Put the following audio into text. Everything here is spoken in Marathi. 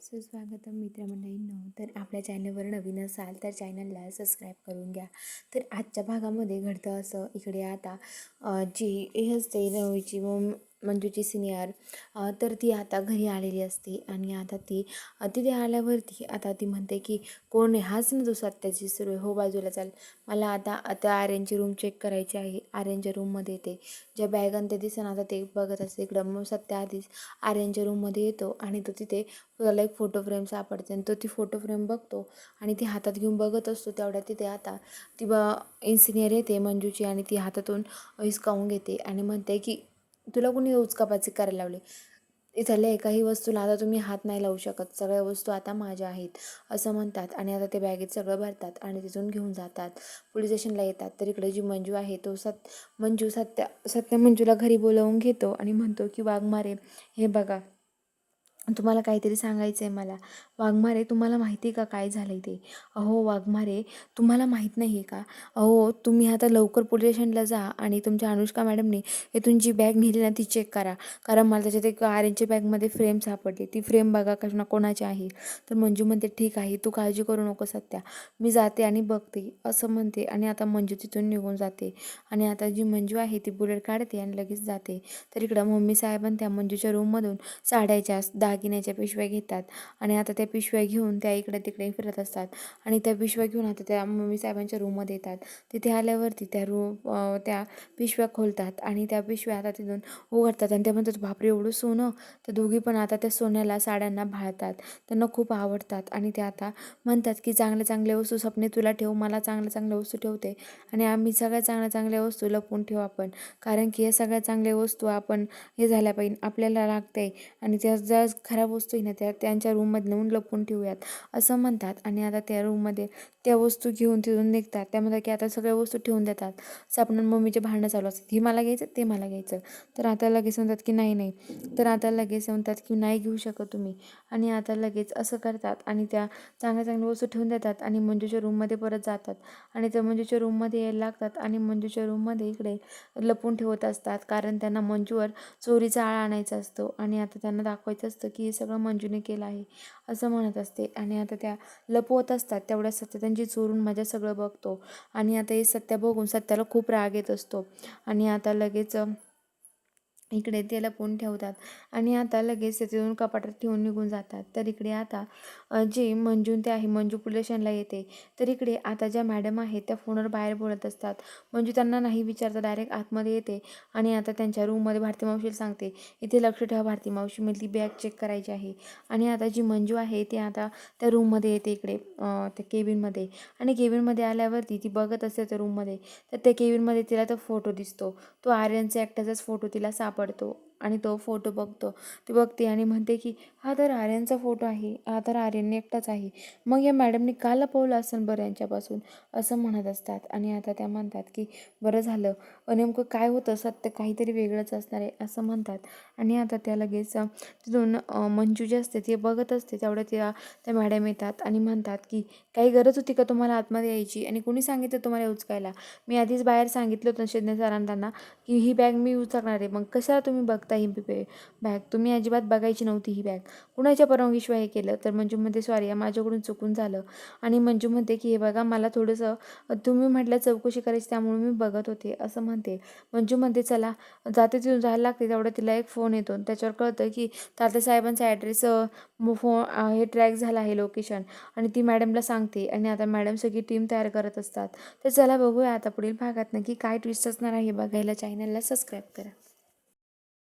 सुस्वागतम मित्रमंडळींनो. तर आपल्या चॅनलवर नवीन असाल तर चॅनलला सबस्क्राईब करून घ्या. तर आजच्या भागामध्ये घडतं असं, इकडे आता जी हे असते नववीची मंजूची सिनियर, तर ती आता घरी आलेली असते. आणि आता ती तिथे आल्यावरती आता ती म्हणते की कोण आहे, हाच ना तो सत्याची सुरू आहे, हो बाजूला चाल, मला आता आर्यनची रूम चेक करायची आहे. आर्यनच्या रूममध्ये येते, ज्या बॅगान ते दिसेना आता ते बघत असते. इकडं मग सत्या आधीच आर्यनच्या रूममध्ये येतो आणि तो तिथे त्याला एक फोटो फ्रेम सापडते आणि तो ती फोटो फ्रेम बघतो आणि ती हातात घेऊन बघत असतो. तेवढ्या तिथे आता ती इंजिनियर येते मंजूची आणि ती हातातून हिसकावून घेते आणि म्हणते की तुला कोणी उचकापाची करायला लावली, इथल्या एकाही वस्तूला आता तुम्ही हात नाही लावू शकत, सगळ्या वस्तू आता माझ्या आहेत असं म्हणतात. आणि आता ते बॅगेत सगळं भरतात आणि तिथून घेऊन जातात, पोलीस स्टेशनला येतात. तर इकडे जी मंजू आहे तो सत्य मंजूला घरी बोलावून घेतो आणि म्हणतो की वाघमारे, हे बघा तुम्हाला काहीतरी सांगायचं आहे मला. वाघमारे, तुम्हाला माहिती आहे का काय झालं आहे ते? अहो वाघमारे, तुम्हाला माहीत नाही आहे का? अहो तुम्ही आता लवकर पोलीस स्टेशनला जा आणि तुमच्या अनुष्का मॅडमने इथून जी बॅग नेली ना ती चेक करा, कारण मला त्याच्यात एक आर्यनच्या बॅगमध्ये फ्रेम सापडली, ती फ्रेम बघा कोणाची आहे. तर मंजू म्हणते ठीक आहे, तू काळजी करू नको सत्या, मी जाते आणि बघते असं म्हणते. आणि आता मंजू तिथून निघून जाते आणि आता जी मंजू आहे ती बुलेट काढते आणि लगेच जाते. तर इकडं मम्मी साहेबांनी त्या मंजूच्या रूममधून साड्याच्या दागिन्याच्या पिशव्या घेतात आणि आता त्या पिशव्या घेऊन त्या इकडे तिकडे फिरत असतात. आणि त्या पिशव्या घेऊन आता त्या मम्मी साहेबांच्या रूममध्ये येतात. तिथे आल्यावरती त्या पिशव्या खोलतात आणि त्या पिशव्या आता तिथून उघडतात आणि त्या म्हणतात बापरे एवढं सोनं. त्या दोघी पण आता त्या सोन्याला साड्यांना भाळतात, त्यांना खूप आवडतात. आणि ते आता म्हणतात की चांगल्या चांगल्या वस्तू स्वप्ने तुला ठेव, मला चांगल्या चांगल्या वस्तू ठेवते आणि आम्ही सगळ्या चांगल्या चांगल्या वस्तू लपवून ठेवू आपण, कारण की या सगळ्या चांगल्या वस्तू आपण हे झाल्या पाहिजे, आपल्याला लागते. आणि त्या ज्या खराब वस्तू आहे ना त्यांच्या रूममध्ये नेऊन लपवून ठेवूयात असं म्हणतात. आणि आता त्या रूममध्ये त्या वस्तू घेऊन तिथून निघतात. त्यामध्ये की आता सगळ्या वस्तू ठेवून देतात. सापडून मम्मीचे भांडणं चालू असतात, हे मला घ्यायचं ते मला घ्यायचं. तर आता लगेच म्हणतात की नाही नाही, तर आता लगेच म्हणतात की नाही घेऊ शकत तुम्ही. आणि आता लगेच असं करतात आणि त्या चांगल्या चांगल्या वस्तू ठेवून देतात आणि मंजूच्या रूममध्ये परत जातात. आणि त्या मंजूच्या रूममध्ये यायला लागतात आणि मंजूच्या रूममध्ये इकडे लपून ठेवत असतात, कारण त्यांना मंजूवर चोरीचा आळा आणायचा असतो. आणि आता त्यांना दाखवायचं असतं की हे सगळं मंजूने केलं आहे असं म्हणत असते. आणि आता त्या लपवत असतात, तेवढ्या सत्य त्यांची चोरून मजा सगळं बघतो. आणि आता हे सत्य बघून सत्याला खूप राग येत असतो. आणि आता लगेच इकडे ते लपवून ठेवतात आणि आता लगेच ते तिथून कपाटात ठेवून निघून जातात. तर इकडे आता जे मंजू ते आहे, मंजू पोलीस स्टेशनला येते. तर इकडे आता ज्या मॅडम आहेत त्या फोनवर बाहेर बोलत असतात. मंजू त्यांना नाही विचारता डायरेक्ट आतमध्ये येते आणि आता त्यांच्या रूममध्ये भारती मावशीला सांगते इथे लक्ष ठेवा भारती मावशी, मला ती बॅग चेक करायची आहे. आणि आता जी मंजू आहे ती आता त्या रूममध्ये येते इकडे त्या केबिनमध्ये. आणि केबिनमध्ये आल्यावरती ती बघत असते त्या रूममध्ये. तर त्या केबिनमध्ये तिला तो फोटो दिसतो, तो आर्यनचा एकट्याचाच फोटो तिला सापडतो. आणि तो फोटो ती बघते आणि म्हणते की हा तर आर्यनचा फोटो आहे, हा तर आर्यनने एकटाच आहे, मग या मॅडमनी का लपवलं असेल बरं यांच्यापासून असं म्हणत असतात. आणि आता त्या म्हणतात की बरं झालं, नेमकं काय होतं, सत्य काहीतरी वेगळंच असणार आहे असं म्हणतात. आणि आता त्या लगेच तिथून मंजू जी असते ती बघत असते, तेवढ्या त्या मॅडम येतात आणि म्हणतात की काही गरज होती का तुम्हाला आतमध्ये यायची, आणि कोणी सांगितलं तुम्हाला उचकायला, मी आधीच बाहेर सांगितलं होतं शिंदे सरांना की ही बॅग मी उचकणार आहे, मग कशाला तुम्ही बघता ही बॅग, तुम्ही अजिबात बघायची नव्हती ही बॅग, कुणाच्या परवानगीशिवाय हे केलं. तर मंजू म्हणते सॉरी माझ्याकडून चुकून झालं. आणि मंजू म्हणते की हे बघा मला थोडंसं तुम्ही म्हटलं चौकशी करायची त्यामुळे मी बघत होते असं म्हणते. मंजू म्हणते चला जाते, तिथून जायला लागते. तेवढं तिला एक फोन येतो, त्याच्यावर कळतं की तात्यासाहेबांचा ॲड्रेस हे ट्रॅक झाला आहे लोकेशन. आणि ती मॅडमला सांगते आणि आता मॅडम सगळी टीम तयार करत असतात. तर चला बघूया आता पुढील भागात नक्की काय ट्विस्ट असणार आहे, बघायला चॅनलला सबस्क्राईब करा.